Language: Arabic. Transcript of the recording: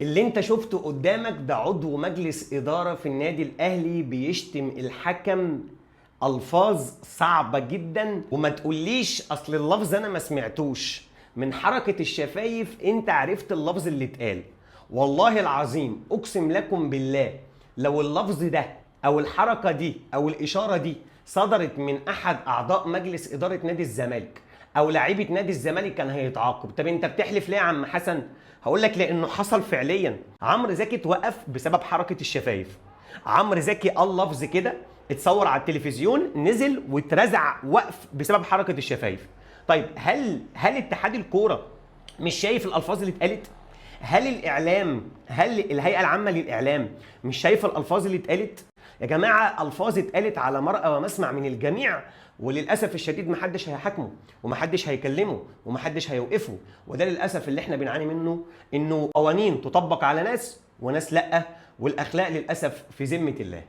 اللي انت شفته قدامك ده عضو مجلس إدارة في النادي الأهلي بيشتم الحكم ألفاظ صعبة جدا، وما تقوليش أصل اللفظ أنا ما سمعتوش. من حركة الشفايف انت عرفت اللفظ اللي اتقال. والله العظيم أقسم لكم بالله لو اللفظ ده أو الحركة دي أو الإشارة دي صدرت من أحد أعضاء مجلس إدارة نادي الزمالك او لعيبه نادي الزمالك كان هيتعاقب. طب انت بتحلف ليه يا عم حسن؟ هقول لك لانه حصل فعليا. عمرو زكي اتوقف بسبب حركه الشفايف. عمرو زكي قال لفظ كده، اتصور على التلفزيون، نزل واترزع وقف بسبب حركه الشفايف. طيب هل اتحاد الكوره مش شايف الالفاظ اللي اتقالت؟ هل الاعلام، هل الهيئه العامه للاعلام مش شايفه الالفاظ اللي اتقالت؟ يا جماعه الفاظ اتقالت على مرأى ومسمع من الجميع، وللاسف الشديد محدش هيحاكمه ومحدش هيكلمه ومحدش هيوقفه. وده للاسف اللي احنا بنعاني منه، انه قوانين تطبق على ناس وناس لا، والاخلاق للاسف في ذمه الله.